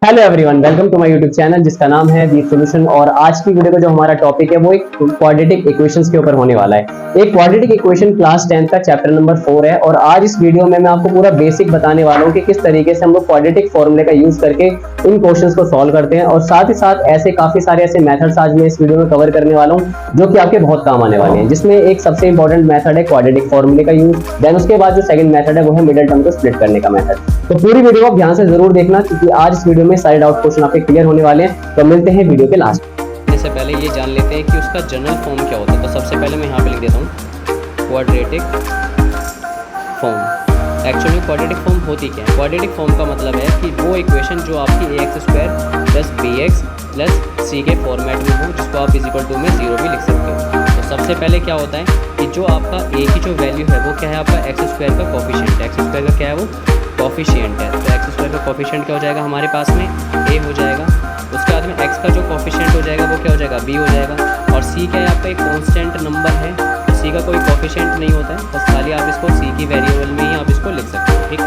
Hello everyone, welcome to my YouTube channel जिसका नाम है वीट सॉल्यूशन। और आज की वीडियो का जो हमारा टॉपिक है वो एक क्वाड्रेटिक इक्वेशंस के ऊपर होने वाला है। एक क्वाड्रेटिक इक्वेशन क्लास 10 का चैप्टर नंबर 4 है और आज इस वीडियो में मैं आपको पूरा बेसिक बताने वाला हूं कि किस तरीके से हम लोग क्वाड्रेटिक फॉर्मूले का यूज करके इन क्वेश्चंस को सॉल्व करते हैं। और साथ ही साथ ऐसे काफी सारे ऐसे मेथड्स आज मैं इस वीडियो में कवर करने वाला हूं जो कि आपके बहुत काम आने वाले हैं, जिसमें एक सबसे इंपॉर्टेंट मेथड है क्वाड्रेटिक फॉर्मूले का यूज। देन उसके बाद जो सेकंड मेथड है वो है मिडिल टर्म को स्प्लिट करने का मेथड। तो पूरी वीडियो को ध्यान से जरूर देखना क्योंकि आज इस वीडियो में सारे डाउट क्वेश्चन आपके क्लियर होने वाले हैं। तो मिलते हैं वीडियो के लास्ट। इससे पहले ये जान लेते हैं कि उसका जनरल फॉर्म क्या होता है। तो सबसे पहले मैं यहाँ पे लिख देता हूँ quadratic form. Actually quadratic form होती क्या है? क्वाड्रेटिक फॉर्म का मतलब है कि वो इक्वेशन जो आपकी ax² plus bx plus c के फॉर्मेट में हो, जिसको आप इक्वल टू में 0 भी लिख सकते हो। तो सबसे पहले क्या होता है कि जो आपका a की जो वैल्यू है वो क्या है, आपका x² का कोफिशिएंट है। x² का क्या है, वो कोफिशिएंट है। तो x² का कोफिशिएंट क्या हो जाएगा हमारे पास में, a हो जाएगा। उसके बाद में x का जो कोफिशिएंट हो जाएगा वो क्या हो जाएगा, b हो जाएगा। और c क्या है, आपका एक कांस्टेंट नंबर है, तो c का कोई कोफिशिएंट नहीं होता है, बस खाली आप इसको c की वेरिएबल में ही आप इसको लिख सकते हो। ठीक।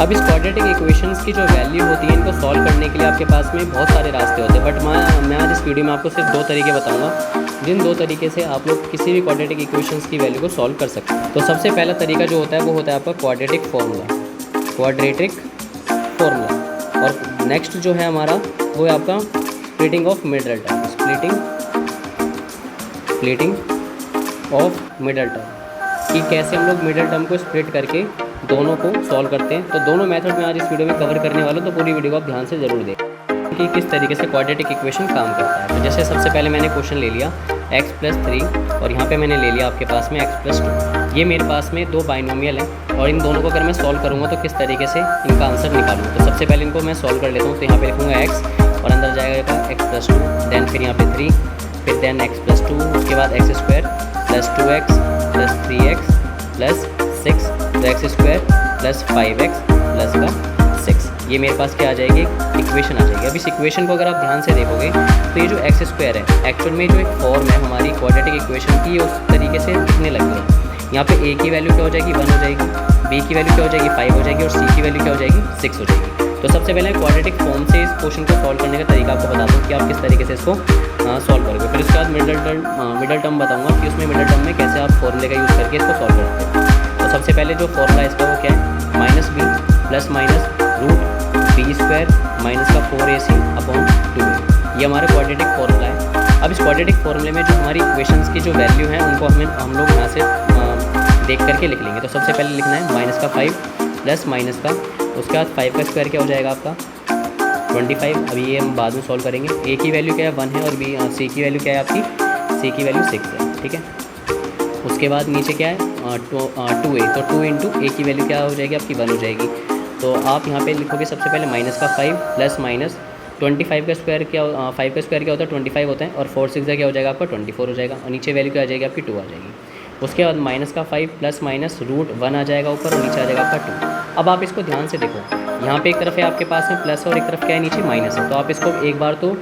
अब इस क्वाड्रेटिक इक्वेशंस की जो वैल्यू होती है इनको सॉल्व करने के लिए आपके पास में बहुत सारे रास्ते होते हैं, बट मैं आज इस वीडियो में आपको सिर्फ 2 तरीके बताऊंगा, जिन 2 तरीके से आप लोग किसी भी क्वाड्रेटिक इक्वेशंस की वैल्यू को सॉल्व कर सकते हैं। तो सबसे पहला तरीका जो होता है वो होता है आपका क्वाड्रेटिक फॉर्मूला। और नेक्स्ट जो है हमारा वो है आपका splitting of middle term, splitting of middle term, कि कैसे हम लोग मिडल टर्म को स्प्लिट करके दोनों को सॉल्व करते हैं। तो दोनों मेथड मैं आज इस वीडियो में कवर करने वाला हूँ, तो पूरी वीडियो को आप ध्यान से जरूर देखें कि किस तरीके से क्वाड्रेटिक इक्वेशन काम करता है। तो जैसे सबसे पहले मैंने क्वेश्चन ले लिया x + 3 और यहाँ पे मैंने ले लिया आपके पास में x + 2। ये मेरे पास में 2 बाइनोमियल हैं और इन दोनों को अगर मैं सॉल्व करूँगा तो किस तरीके से इनका आंसर निकालूँ। तो सबसे पहले इनको मैं सॉल्व कर लेता हूँ। तो यहाँ पे लिखूँगा x और अंदर जाएगा x + 2, देन फिर यहाँ पे 3, फिर देन x + 2, उसके बाद x² + 2x + 3x + 6, तो x² + 5x + 6, ये मेरे पास क्या आ जाएगी, इक्वेशन आ जाएगी। अब इस इक्वेशन को अगर आप ध्यान से देखोगे तो ये जो x² है एक्चुअल में जो एक फॉर्म है हमारी क्वाड्रेटिक इक्वेशन की, उस तरीके से दिखने लग गई है। यहाँ पे a की वैल्यू क्या हो जाएगी, 1 हो जाएगी, b की वैल्यू क्या हो जाएगी, 5 हो जाएगी, और c की वैल्यू क्या हो जाएगी, 6 हो जाएगी। तो सबसे पहले क्वाड्रेटिक फॉर्म से इस क्वेश्चन को सॉल्व करने का तरीका आपको बताता हूँ कि आप किस तरीके से इसको सॉल्व करोगे। फिर उसके बाद मिडल टर्म बताऊँगा कि उसमें मिडल टर्म में कैसे आप फॉर्मूले का यूज़ करके इसको सॉल्व करते हैं। तो सबसे पहले जो फॉर्मूला इसका वो क्या है, -b + -√b² - 4ac/2a, ये हमारा क्वाड्रेटिक फॉर्मूला है। अब इस क्वाड्रेटिक फॉर्मूले में जो हमारी इक्वेशंस की जो वैल्यू है उनको हम लोग यहाँ से देख करके लिख लेंगे। तो सबसे पहले लिखना है -5 प्लस माइनस का, उसके बाद 5 का स्क्वायर क्या हो जाएगा आपका 25। अभी ये हम बाद में सॉल्व करेंगे। a की वैल्यू क्या है 1 है और c की वैल्यू क्या है आपकी, c की वैल्यू 6 है। ठीक है। उसके बाद नीचे क्या है 2a, तो 2 × a की वैल्यू क्या हो जाएगी आपकी 1 हो जाएगी। तो आप यहाँ पे लिखोगे सबसे पहले -5 प्लस माइनस 25 का स्क्वायर क्या 5 का स्क्वायर क्या होता है 25 होता है, और 4 6 क्या हो जाएगा आपका 24 हो जाएगा, और नीचे वैल्यू क्या आ जाएगी आपकी 2 आ जाएगी। उसके बाद -5 प्लस माइनस √1 आ जाएगा ऊपर, और नीचे आ जाएगा आपका 2। अब आप इसको ध्यान से देखो, यहाँ पे एक तरफ है आपके पास में प्लस और एक तरफ क्या है नीचे माइनस है। तो आप इसको एक बार तो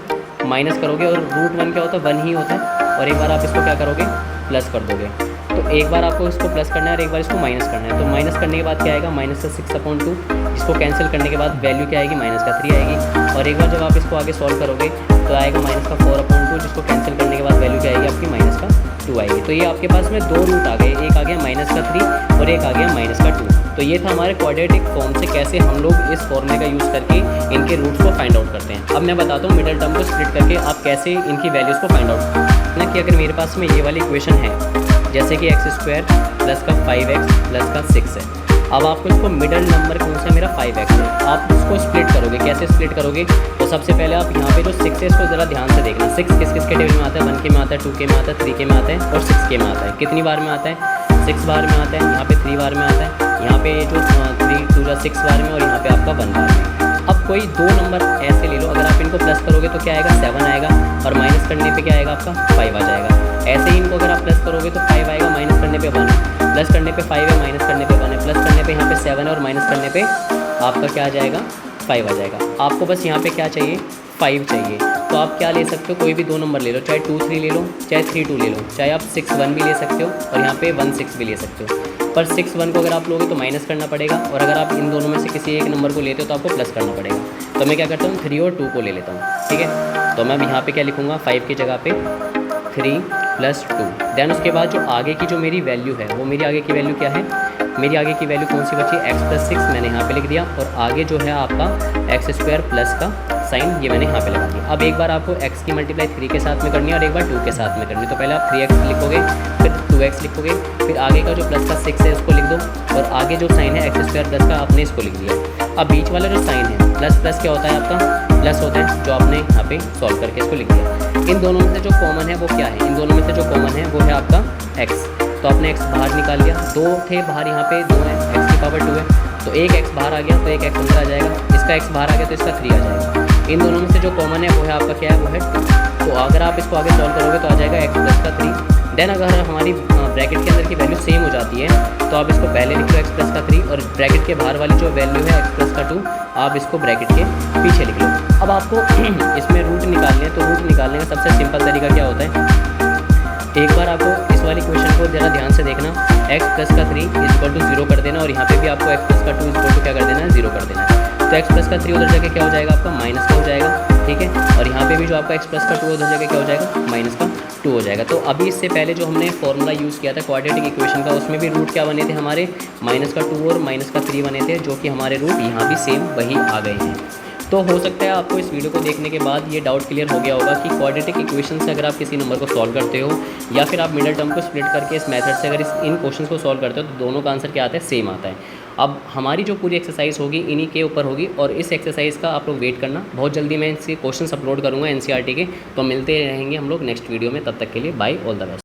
माइनस करोगे और √1 क्या होता है 1 ही होता है, और एक बार आप इसको क्या करोगे प्लस कर दोगे। तो एक बार आपको इसको प्लस करना है और एक बार इसको माइनस करना है। तो माइनस करने के बाद क्या आएगा -6/2, इसको कैंसिल करने के बाद वैल्यू क्या आएगी -3 आएगी। और एक बार जब आप इसको आगे सॉल्व करोगे तो आएगा -4/2, जिसको कैंसिल करने के बाद वैल्यू क्या आएगी आपकी -2 आएगी। तो ये आपके पास में 2 रूट आ गए, एक आ गया -3 और एक आ गया -2। तो ये था हमारे क्वाड्रेटिक फॉर्म से कैसे हम लोग इस फॉर्मूले का यूज़ करके इनके रूट्स को फाइंड आउट करते हैं। अब मैं बताता हूँ मिडिल टर्म को स्प्लिट करके आप कैसे इनकी वैल्यूज़ को फाइंड आउट करते हैं। कि अगर मेरे पास में ये वाली इक्वेशन है जैसे कि x² प्लस का 5x प्लस का 6 है, अब आपको इसको मिडल नंबर कौन सा मेरा 5x है, आप इसको स्प्लिट करोगे। कैसे स्प्लिट करोगे, तो सबसे पहले आप यहाँ पे जो 6 है इसको ज़रा ध्यान से देखना। 6 किस किस के टेबल में आता है, 1 के में आता है, 2 के में आता है, 3 के में आता है और 6 के में आता है। कितनी बार में आता है, 6 बार में आता है। यहाँ पे 3 बार में आता है, यहाँ पे जो 3 2 6 बार में, और यहाँ पे आपका 1 बार में। अब कोई 2 नंबर ऐसे ले लो, अगर आप इनको प्लस करोगे तो क्या आएगा 7 आएगा, और माइनस करने पे क्या आएगा आपका 5 आ जाएगा। ऐसे ही इनको अगर आप प्लस करोगे तो 5 आएगा, माइनस करने पे 1, प्लस करने पे 5 है, माइनस करने पे 1 है, प्लस करने पे यहाँ पे 7 है और माइनस करने पे आपका क्या आ जाएगा 5 आ जाएगा। आपको बस यहाँ पे क्या चाहिए 5 चाहिए। तो आप क्या ले सकते हो, कोई भी 2 नंबर ले लो, चाहे 2 3 ले लो, चाहे 3 2 ले लो, चाहे आप 6 1 भी ले सकते हो और यहाँ पे 1 6 भी ले सकते हो। पर 6 1 को अगर आप लोगे तो माइनस करना पड़ेगा, और अगर आप इन दोनों में से किसी एक नंबर को लेते हो तो आपको प्लस करना पड़ेगा। तो मैं क्या करता हूँ 3 और 2 को ले लेता हूँ, ठीक है। तो मैं अब यहाँ पे क्या लिखूँगा 5 की जगह पे 3 + 2। देन उसके बाद जो आगे की जो मेरी वैल्यू है वो मेरी आगे की वैल्यू क्या है, मेरी आगे की वैल्यू कौन सी बची, x + 6 मैंने यहाँ पे लिख दिया, और आगे जो है आपका x² प्लस का साइन ये मैंने यहाँ पे लगा दिया। अब एक बार आपको x की मल्टीप्लाई 3 के साथ में करनी है और एक बार 2 के साथ में करनी है। तो पहले आप 3x लिखोगे, फिर 2x लिखोगे, फिर आगे का जो प्लस का 6 है उसको लिख दो, और आगे जो साइन है x² प्लस का आपने इसको लिख दिया। अब बीच वाला जो साइन है प्लस प्लस क्या होता है आपका, प्लस होता है, जो आपने यहाँ पे सॉल्व करके इसको लिख दिया। इन दोनों में से जो कॉमन है वो क्या है, इन दोनों में से जो कॉमन है वो है आपका x। तो आपने x बाहर निकाल लिया, 2 थे बाहर, यहाँ पे 2 है, x की पावर 2 है, तो एक x बाहर आ गया तो एक x अंदर आ जाएगा, इसका x बाहर आ गया तो इसका 3 आ जाएगा। इन दोनों में से जो कॉमन है वो है आपका क्या है, वो है 2। तो अगर आप इसको आगे सॉल्व करोगे तो आ जाएगा x प्लस का 3। देन अगर हमारी ब्रैकेट के अंदर की वैल्यू सेम हो जाती है तो आप इसको पहले लिख लो x प्लस का 3, और ब्रैकेट के बाहर वाली जो वैल्यू है x प्लस का 2 आप इसको ब्रैकेट के पीछे लिख लो। अब आपको इसमें रूट निकालने हैं, तो रूट निकालने का सबसे सिंपल तरीका क्या होता है, एक बार आपको इस वाली क्वेश्चन को ज़रा ध्यान से देखना, x प्लस का 3 = 0 कर देना, और यहाँ पे भी आपको x प्लस का 2 = क्या कर देना है, 0 कर देना है। तो x प्लस का 3 उधर जाके क्या हो जाएगा आपका माइनस का हो जाएगा, ठीक है, और यहाँ पे भी जो आपका x प्लस का 2 उधर जाके क्या हो जाएगा, माइनस का 2 हो जाएगा। तो अभी इससे पहले जो हमने फॉर्मूला यूज़ किया था क्वाड्रेटिक इक्वेशन का, उसमें भी रूट क्या बने थे हमारे, माइनस का 2 और माइनस का 3 बने थे, जो कि हमारे रूट यहाँ भी सेम वही आ गए हैं। तो हो सकता है आपको इस वीडियो को देखने के बाद ये डाउट क्लियर हो गया होगा कि क्वाड्रेटिक इक्वेशन से अगर आप किसी नंबर को सॉल्व करते हो या फिर आप मिडिल टर्म को स्प्लिट करके इस मेथड से अगर इन क्वेश्चंस को सॉल्व करते हो तो दोनों का आंसर क्या आता है, सेम आता है। अब हमारी जो पूरी एक्सरसाइज होगी इन्हीं के ऊपर होगी, और इस एक्सरसाइज का आप लोग वेट करना, बहुत जल्दी मैं इसके क्वेश्चंस अपलोड करूँगा NCERT के। तो मिलते रहेंगे हम लोग नेक्स्ट वीडियो में, तब तक के लिए बाय, ऑल द बेस्ट।